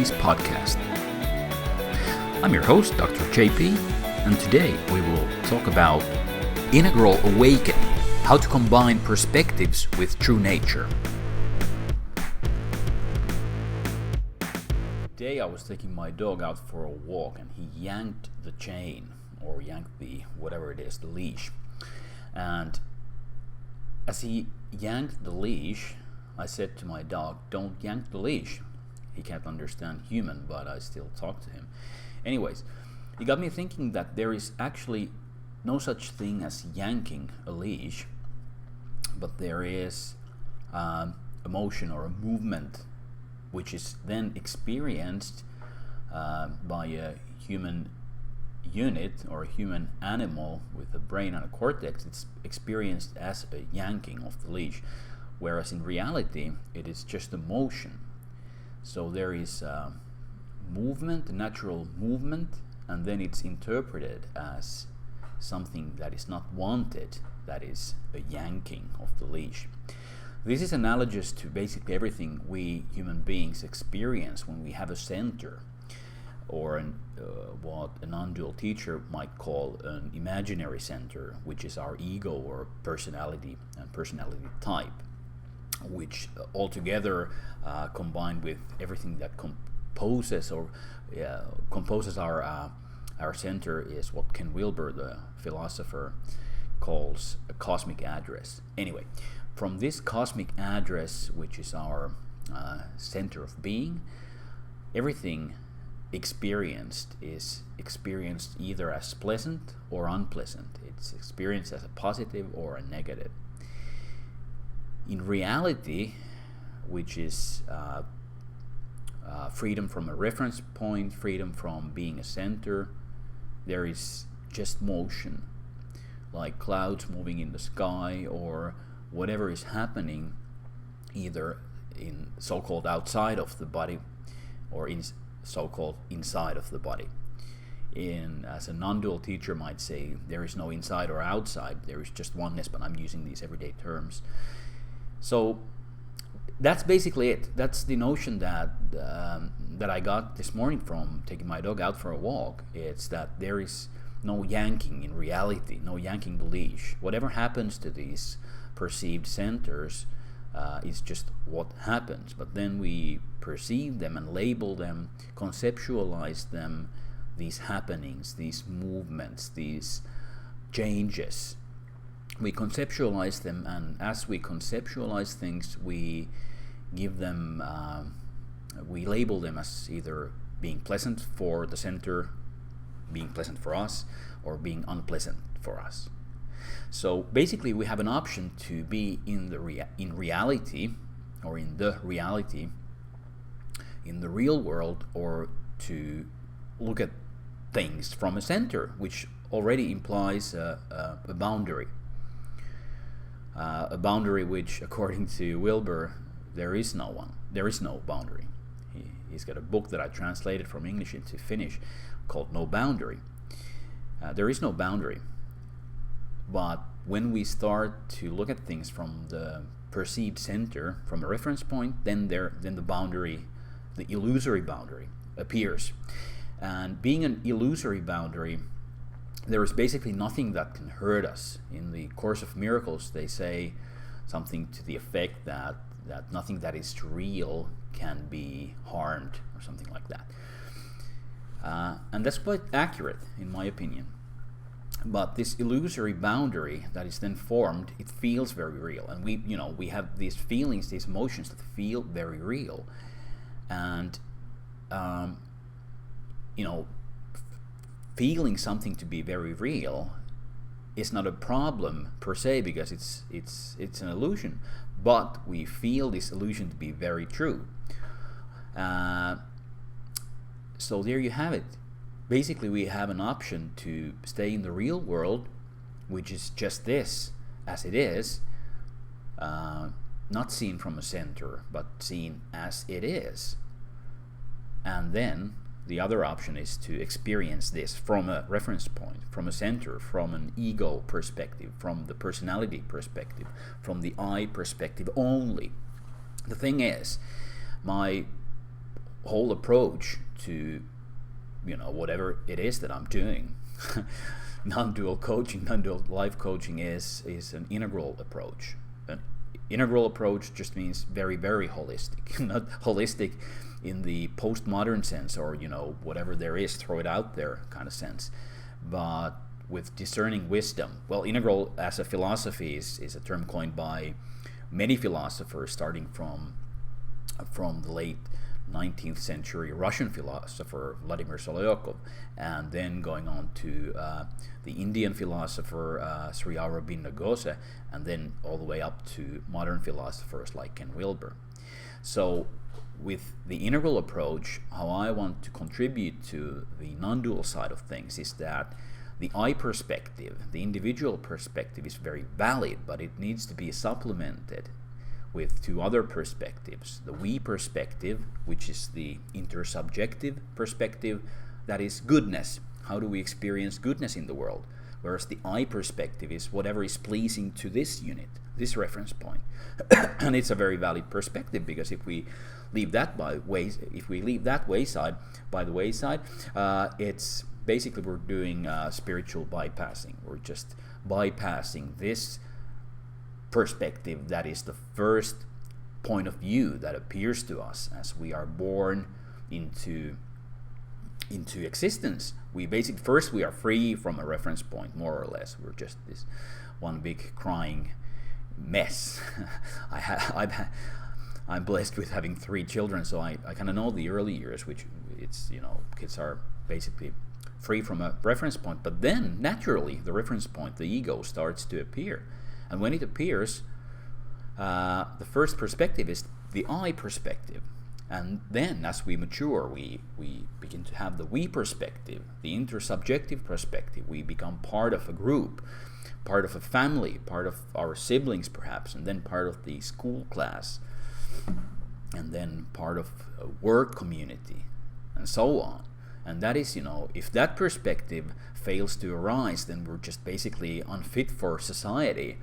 Peace podcast. I'm your host, Dr. JP, and today we will talk about integral awakening, how to combine perspectives with true nature. Today I was taking my dog out for a walk and he yanked the chain, or yanked the whatever it is, the leash. And as he yanked the leash, I said to my dog, "Don't yank the leash." He can't understand human, but I still talk to him. Anyways, it got me thinking that there is actually no such thing as yanking a leash, but there is a motion or a movement which is then experienced by a human unit or a human animal with a brain and a cortex. It's experienced as a yanking of the leash, whereas in reality it is just a motion. So there is movement, natural movement, and then it's interpreted as something that is not wanted, that is a yanking of the leash. This is analogous to basically everything we human beings experience when we have a center, or what a non-dual teacher might call an imaginary center, which is our ego or personality and personality type, which altogether combined with everything that composes our center is what Ken Wilber, the philosopher, calls a cosmic address. Anyway, from this cosmic address, which is our center of being, everything experienced is experienced either as pleasant or unpleasant. It's experienced as a positive or a negative. In reality, which is freedom from a reference point, freedom from being a center, there is just motion, like clouds moving in the sky or whatever is happening either in so-called outside of the body or in so-called inside of the body. As a non-dual teacher might say, there is no inside or outside, there is just oneness, but I'm using these everyday terms. So that's basically it. That's the notion that I got this morning from taking my dog out for a walk. It's that there is no yanking in reality, no yanking the leash. Whatever happens to these perceived centers is just what happens. But then we perceive them and label them, conceptualize them, these happenings, these movements, these changes. We conceptualize them, and as we conceptualize things, we give them, we label them as either being pleasant for the center, being pleasant for us, or being unpleasant for us. So basically, we have an option to be in reality, or in the reality, in the real world, or to look at things from a center, which already implies a boundary. A boundary which, according to Wilber, there is no one. There is no boundary. He's got a book that I translated from English into Finnish called No Boundary. There is no boundary. But when we start to look at things from the perceived center, from a reference point, then the boundary, the illusory boundary, appears. And being an illusory boundary, there is basically nothing that can hurt us. In the Course of Miracles, they say something to the effect that nothing that is real can be harmed, or something like that. And that's quite accurate, in my opinion. But this illusory boundary that is then formed, it feels very real. And we have these feelings, these emotions that feel very real. And, feeling something to be very real is not a problem per se, because it's an illusion, but we feel this illusion to be very true. So there you have it. Basically, we have an option to stay in the real world, which is just this, as it is, not seen from a center, but seen as it is. And then the other option is to experience this from a reference point, from a center, from an ego perspective, from the personality perspective, from the I perspective only. The thing is, my whole approach to, whatever it is that I'm doing, non-dual coaching, non-dual life coaching is an integral approach. An integral approach just means very, very holistic, not holistic in the postmodern sense, or whatever there is, throw it out there kind of sense, but with discerning wisdom. Well, integral as a philosophy is a term coined by many philosophers, starting from the late 19th century Russian philosopher Vladimir Solovyov, and then going on to the Indian philosopher Sri Aurobindo Ghose, and then all the way up to modern philosophers like Ken Wilber. So with the integral approach, how I want to contribute to the non-dual side of things is that the I perspective, the individual perspective, is very valid, but it needs to be supplemented with two other perspectives. The we perspective, which is the intersubjective perspective, that is goodness. How do we experience goodness in the world? Whereas the I perspective is whatever is pleasing to this unit, this reference point. And it's a very valid perspective, because if we leave that by the wayside, it's basically we're doing spiritual bypassing. We're just bypassing this perspective that is the first point of view that appears to us as we are born into existence. We are free from a reference point, more or less. We're just this one big crying mess. I'm blessed with having 3 children, so I kind of know the early years, which it's, kids are basically free from a reference point. But then naturally the reference point, the ego, starts to appear. And when it appears, the first perspective is the I perspective. And then as we mature, we begin to have the we perspective, the intersubjective perspective. We become part of a group, part of a family, part of our siblings perhaps, and then part of the school class, and then part of a work community, and so on. And that is, if that perspective fails to arise, then we're just basically unfit for society.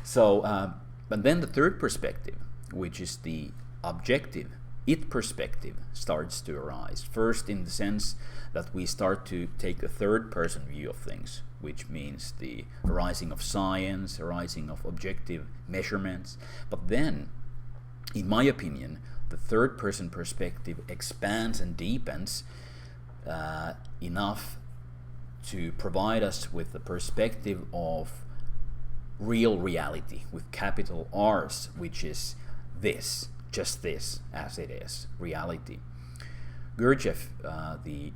So, but then the third perspective, which is the objective, it perspective, starts to arise. First, in the sense that we start to take a third-person view of things, which means the arising of science, arising of objective measurements. But then, in my opinion, the third-person perspective expands and deepens enough to provide us with the perspective of real reality, with capital R's, which is this, just this, as it is, reality. Gurdjieff, the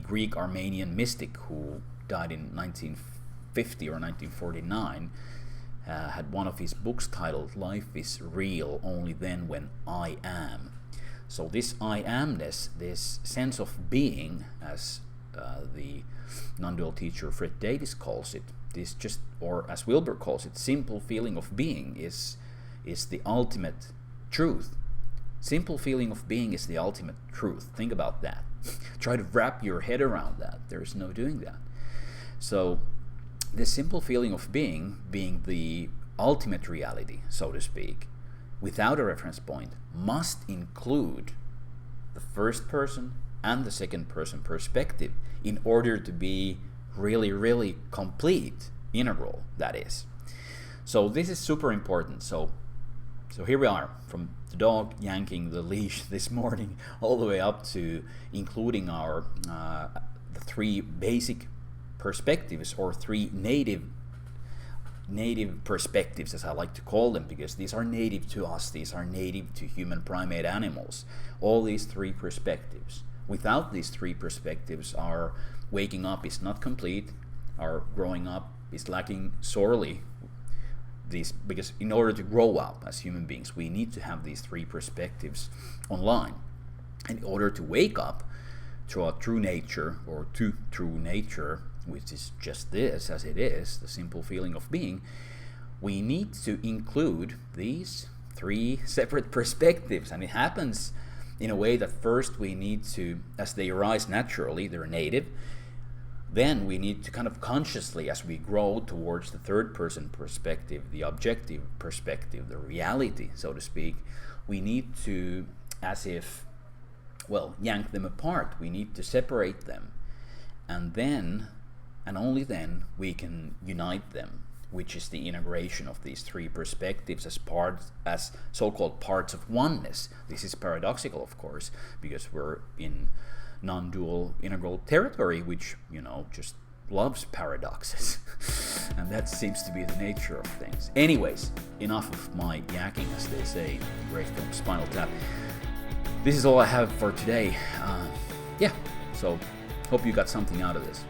Greek Armenian mystic who died in 1950 or 1949, had one of his books titled "Life is Real Only Then When I Am." So this I amness, this sense of being, as the non-dual teacher Fred Davis calls it, this just, or as Wilber calls it, simple feeling of being is the ultimate truth. Simple feeling of being is the ultimate truth. Think about that. Try to wrap your head around that. There's no doing that. So this simple feeling of being the ultimate reality, so to speak, without a reference point, must include the first person and the second person perspective in order to be really, really complete, integral, that is. So this is super important. So here we are, from the dog yanking the leash this morning all the way up to including our the 3 basic perspectives, or 3 native perspectives, as I like to call them, because these are native to us, these are native to human primate animals. All these 3 perspectives. Without these 3 perspectives, our waking up is not complete, our growing up is lacking sorely. Because in order to grow up as human beings, we need to have these 3 perspectives online. In order to wake up to our true nature, or to true nature, which is just this, as it is, the simple feeling of being, we need to include these 3 separate perspectives. And it happens in a way that first we need to, as they arise naturally, they're native, then we need to kind of consciously, as we grow towards the third person perspective, the objective perspective, the reality, so to speak, we need to, as if, well, yank them apart. We need to separate them. And then, and only then, we can unite them, which is the integration of these three perspectives as so-called parts of oneness. This is paradoxical, of course, because we're in non-dual integral territory, which, just loves paradoxes. And that seems to be the nature of things. Anyways, enough of my yakking, as they say, right from Spinal Tap. This is all I have for today. So hope you got something out of this.